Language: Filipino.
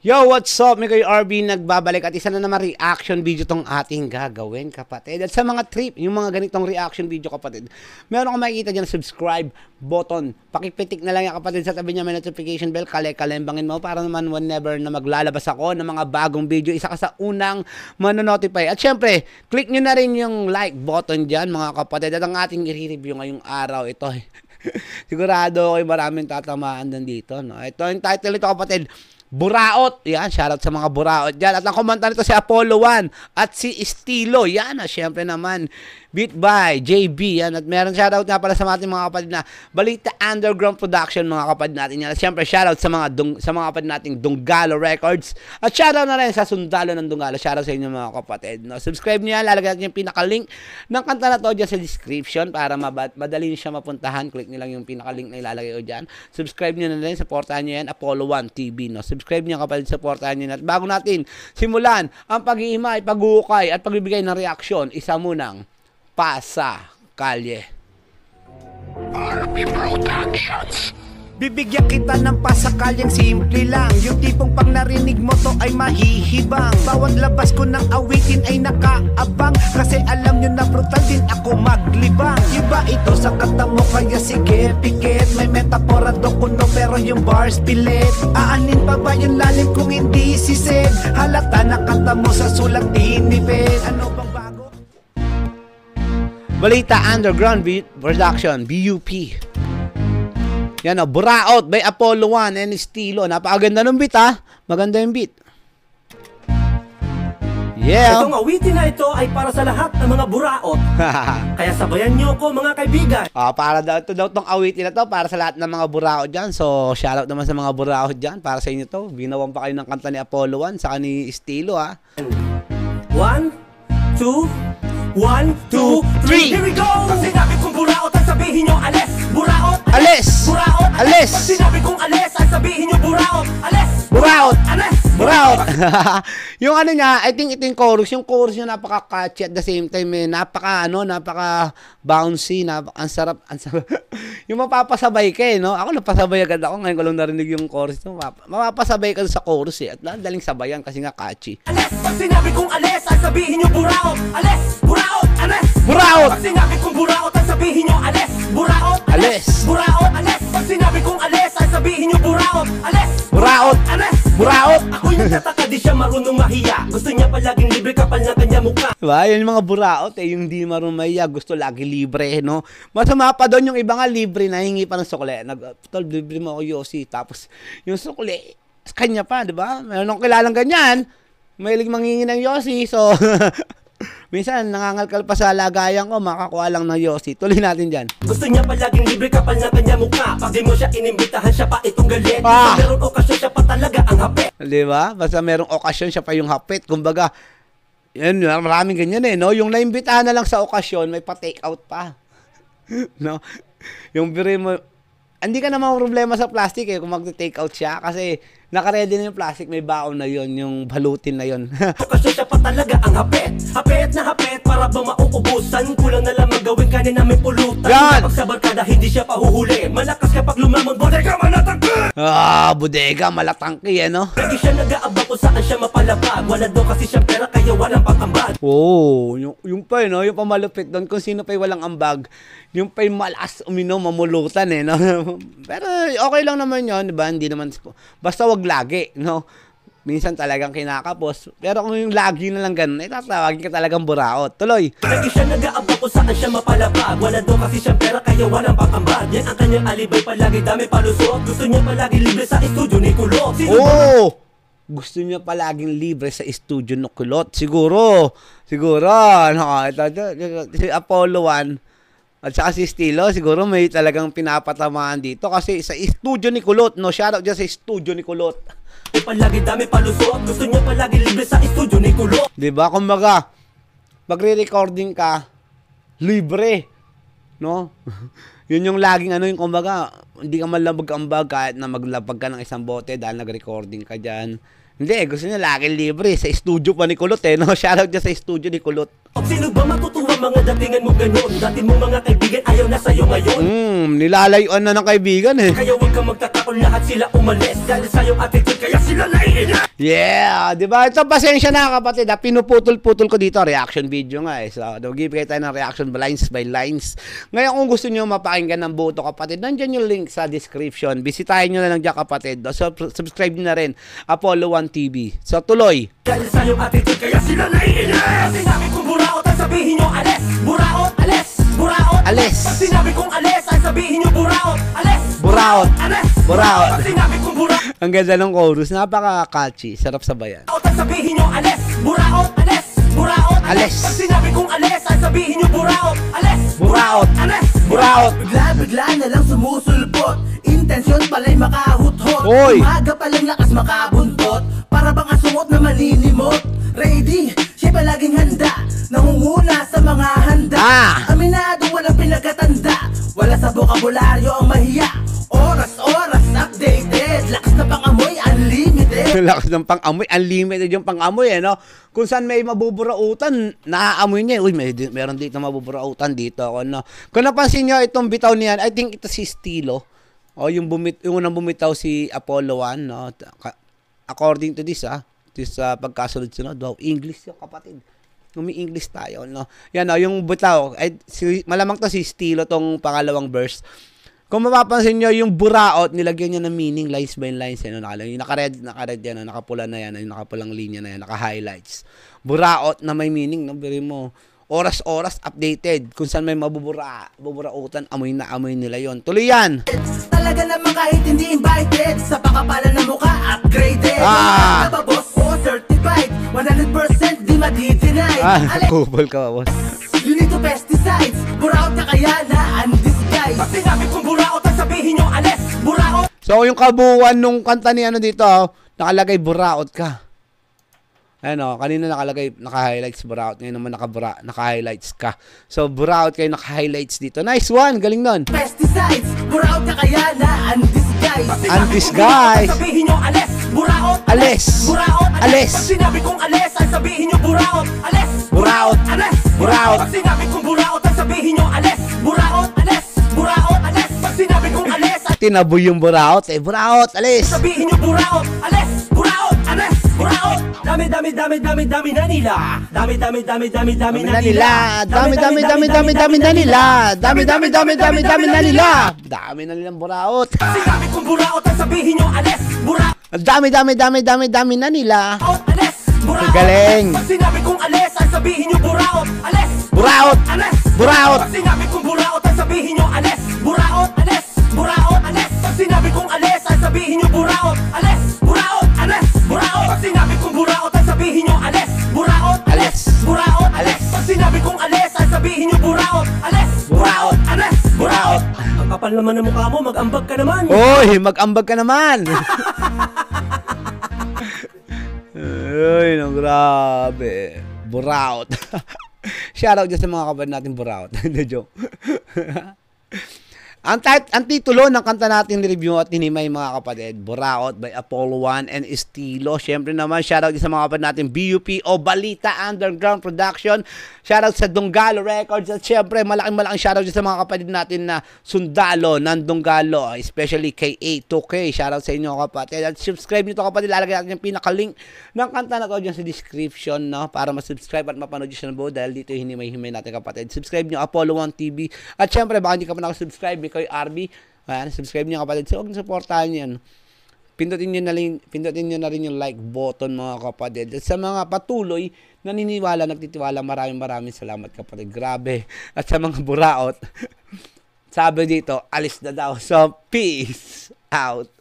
Yo, what's up? May kayo RB nagbabalik at isa na naman reaction video tong ating gagawin, kapatid. At sa mga trip, yung mga ganitong reaction video, kapatid, meron akong makikita dyan, subscribe button. Pakipitik na lang yan, kapatid. Sa tabi niya may notification bell, kalembangin mo para naman whenever na maglalabas ako ng mga bagong video, isa ka sa unang manonotify. At syempre, click nyo na rin yung like button dyan, mga kapatid. At ang ating i-review ngayong araw, ito sigurado ako maraming tatamaan dito, no? Ito yung title nito, kapatid. Buraot. Yan, shoutout sa mga buraot dyan. At ang komanta nito si Apollo 1 at si Estilo. Yan, syempre naman. Beat by JB. Yan, at meron shoutout nga pala sa ating mga kapatid na Balita Underground Production, mga kapatid natin yan. At syempre, shoutout sa mga kapatid nating Dunggalo Records. At shoutout na rin sa Sundalo ng Dunggalo. Shoutout sa inyo, mga kapatid. No? Subscribe nyo yan. Lalagyan natin yung pinaka-link ng kanta na to dyan sa description para madali nyo siya mapuntahan. Click nyo lang yung pinaka-link na ilalagay ko dyan. Subscribe nyo na rin. Supportahan nyo yan. Apollo 1 TV. No? Subscribe nyo, kapatid. Supportahan nyo. At bago natin simulan ang pag-iimay, pag-uukay at pagbibigay ng reaksyon, isa munang Pasa Kalye. RB Productions. Bibigyan kita ng pasakalyang simple lang. Yung tipong pag narinig mo to ay mahihibang. Bawat labas ko ng awitin ay nakaabang. Kasi alam nyo na brutal din ako maglibang. Iba ito sa kata mo kaya sige pikit. May metapora do kuno pero yung bars pilit. Aanin pa ba yung lalim kung hindi sisid? Halata na kata mo sa sulat tinipid. Ano bang bago? Balita Underground Production, BUP. Yan o, Buraot by Apollo 1 and Estilo. Napakaganda ng beat, ha? Maganda yung beat. Yeah. Itong awitin na ito ay para sa lahat ng mga buraot. Kaya sabayan nyo ko, mga kaibigan. Para daw itong awitin na to para sa lahat ng mga buraot dyan. So, shoutout naman sa mga buraot dyan. Para sa inyo to. Binawan pa kayo ng kanta ni Apollo 1 saka ni Estilo, ha? 1, 2, 1, 2, 3. Here we go! Pag sinabi kong buraot, ay sabihin nyo alis. Buraot, alis. Buraot, alis. Pag sinabi kong alis, ay sabihin nyo buraot. Alis. Buraot, alis. Buraot. Yung ano niya, I think ito yung chorus. Yung chorus niya napaka-catchy at the same time, napaka bouncy, ang sarap. Yung mapapasabay ka, no? Ako napasabay agad ako. Ngayon ko lang narinig yung chorus. Mapapasabay ka sa chorus, at daling sabayan kasi nga catchy. Alis. Pag sinabi kong alis, ay sabihin nyo buraot. Alis. Buraot, alis. Buraot. Pag sinabi kong buraot, ay sabihin nyo alis. Buraot, alis. Buraot, alis. Pag sinabi kong alis, ay sabihin nyo buraot. Alis. Buraot, alis. Buraot. Ako yung tataka, di siya marunong mahiya. Gusto niya palaging libre, kapal na kanya mukha. Diba? Yun yung mga buraot, yung di marunong mahiya. Gusto lagi libre, no? Masama pa doon yung iba nga libre na hingi pa ng sukle. Tol, libre mo ako, Yossi. Tapos yung sukle, kanya pa, diba? Meron akong kilalang ganyan. Mahilig manghingi ng Yossi, so minsan nangangalkal pa sa lagayan ko, makakuha lang ng Yossi. Tuloy natin dyan. Gusto niya palaging libre, kapal na kanya mukha. Pag di mo siya inimbitahan, siya pa itong galit. Basta merong okasyon, siya pa talaga ang hapit. Diba? Basta merong okasyon, siya pa yung hapit. Kumbaga, yan, maraming ganyan no? Yung naimbitahan na lang sa okasyon, may pa-take out pa. No? Yung bire mo, hindi ka naman problema sa plastic kung mag-take out siya kasi naka-ready na yung plastic, may baon na yon, yung balutin na yon. Okasyon, siya pa talaga ang hapit. Hapit na hapit para ba mauubusan. Kulang na lang magawin kanya namin pulutan. Kapag sa barkada, hindi siya pahuhuli. Malakas kapag lumamon, bodega malatangki. Bodega malatangki, no? Lagi siya nag-aabang kung saan siya mapalapag. Wala daw kasi siyang pera, kaya walang pang-ambag. Yung pa, no? Yung pamalupit doon, kung sino pa'y walang ambag, yung pa'y malakas uminom, mamulutan, no? Pero okay lang naman yun, diba? Hindi naman, basta wag lagi, no? Minsan talagang kinakapos. Pero kung yung lagi na lang ganun, tatawagin ka talagang buraot. Tuloy. Lagi siya nag-aabang kung saan siya mapalapag. Wala daw kasi siyang pera, kaya walang pang-ambag. Yan ang kanyang alibay, palagi dami palusot. Gusto niya palagi libre sa estudyo ni Kulot. Gusto niya palaging libre sa estudyo ni Kulot. Siguro. Si Apollo 1 at saka si Estilo, siguro may talagang pinapatamaan dito. Kasi sa estudyo ni Kulot, no? Shoutout dyan sa estudyo ni Kulot. Palagi dami palusot. Gusto niya palagi libre sa estudyo ni Kulot. Diba? Kumbaga, magre-recording ka, libre. No? Yun yung laging yung kumbaga, hindi ka malabag-ambag kahit na maglabag ka ng isang bote dahil nag-recording ka dyan. Hindi, gusto niya laging libre. Sa studio pa ni Kulot, no? Shoutout niya sa studio ni Kulot. Sino ba matutuwa mga datingan mo ganun. Dati mong mga kaibigan ayaw na sa'yo ngayon. Nilalayuan na ng kaibigan eh. Kaya huwag kang magtatakol, lahat sila umalis. Dahil sa iyong attitude kaya sila naiinis. Yeah, di ba? Ito, pasensya na kapatid. Pinuputol-putol ko dito. Reaction video nga eh. So, give tayo ng reaction lines by lines. Ngayon, kung gusto nyo mapakinggan ng buo to kapatid, nandyan yung link sa description. Bisitahin nyo na lang dyan kapatid. So, subscribe nyo na rin. Apollo 1 TV. So, tuloy. Dahil sa iyong attitude kaya sila naiinis. Sinabi kong buraot ang sabihin nyo alis. Buraot, alis. Buraot, alis. Sinabi kong alis ang sabihin nyo buraot. Alis. Buraot, alis. buraot. Sinabi kong buraot. Ang ganda ng chorus. Napaka-catchy. Sarap sabayan. Ang sabihin nyo alis. Buraot, alis. Buraot, alis. Sinabi kong alis ang sabihin nyo buraot. Alis. Buraot, alis. buraot. Bigla na lang sumusulpot. Intensyon pala'y makahuthot. Hoy! Umaga palang lakas makabuntot. Para bang asungot na maninimot. Ready, siya palaging handa. Nangunguna sa mga handa. Aminado walang pinagkatanda. Wala sa bokabularyo ang mahiya. Oras, updated. Lakas na pangamoy, unlimited. Lakas ng pang-amoy. Unlimited yung pang-amoy eh, no? Kung saan may mabuburautan, naaamoy niya. Uy, meron dito mabuburautan dito ako, no? Kung napansin nyo, itong bitaw niyan, I think ito si Estilo. O, yung unang bumitaw si Apollo 1, no? According to this, pagkasunod-sunod, wow, English yung kapatid. Umi-English tayo, no? Yan, no, yung bitaw, malamang to si Estilo tong pangalawang verse. Kung mapapansin nyo, yung buraot, nilagyan niya ng meaning, lines by lines, yan, yung naka-red yan, nakapula na yan, yung nakapulang linya na yan, naka-highlights. Buraot na may meaning, no? Biri mo, oras, updated, kung saan may mabuburautan, amoy na amoy nila yon. Tuloy yan! Talaga naman kahit hindi invited, sa pakapalan ng mukha, upgraded. Nababos o certified, 100% di madi-deny. Kupol ka, boss. You need to pesticides, buraot na kaya na undisguised. Pag sinabi kong buraot ang sabihin nyo alis. Buraot. So, yung kabuuan nung kanta ni ano dito, nakalagay buraot ka. Ano, kanina nakalagay, naka-highlights buraot. Ngayon naman naka-highlights ka. So, buraot kayo, naka-highlights dito. Nice one! Galing nun. Pesticides, buraot na kaya na undisguised. Undisguised. Sabihin nyo alis. Buraot. Alis. Buraot. Alis. Pag sinabi kong alis, ang sabihin nyo buraot. Alis. Buraot. Alis. Buraot. Pag sinabi kong buraot, ang sabihin nyo alis. Buraot. Alis. Buraot. Alis. Pag sinabi kong alis, Tinaboy yung buraot. Buraot, alis. sabihin nyo buraot. Alis. Buraot. Alis. Buraot. Dami na nila. Dami na nila. Dami na nila. Dami na nila. Dami na nilang buraot. Sinabi kong buraot, ang sabihin nyo alis. Buraot. Dami na nila. Alis. Buraot. Galing. Pag sinabi kong alis, ang sabihin nyo buraot. Alis. Buraot. Alis. Buraot. Pag sinabi kong buraot, ang sabihin nyo alis. Buraot. Alis. Buraot. Alis. Pag sinabi kong alis, ang sabihin nyo buraot. Alis. Buraot. Alis. Buraot. Pag sinabi kong buraot, ang sabihin nyo alis. Buraot. Alis. Buraot. Alis. Pag sinabi kong alis, ang sabihin nyo buraot. Alis. Buraot. Alis. Buraot. Ang kapal naman ng mukha mo, mag-ambag ka naman. Oy, mag-ambag ka naman. Ay, no, grabe. Buraot. Shoutout dyan sa mga kapatid natin buraot. Hindi, joke. Ang titulo ng kanta natin review at hinimay mga kapatid, Buraot by Apollo 1 and Estilo. Siyempre naman, shoutout din sa mga kapatid natin, BUP o Balita Underground Production. Shoutout sa Donggalo Records. At siyempre, malaking shoutout din sa mga kapatid natin na sundalo ng Donggalo, especially kay A2K. Shoutout sa inyo kapatid. At subscribe nyo to kapatid. Lalagay natin yung pinaka-link ng kanta na ko dyan sa description, no? Para ma-subscribe at mapanood nyo siya ng buo dahil dito hinimay-himay natin kapatid. Subscribe nyo Apollo 1 TV. At siyempre, baka hindi ka pa nakasubscribe, kay RB, ayan, subscribe niyo kapatid. So, huwag niyo supportahan yan. Pindutin niyo na rin yung like button mga kapatid. At sa mga patuloy, nagtitiwala, maraming salamat kapatid. Grabe. At sa mga buraot, sabi dito, alis na daw. So, peace out.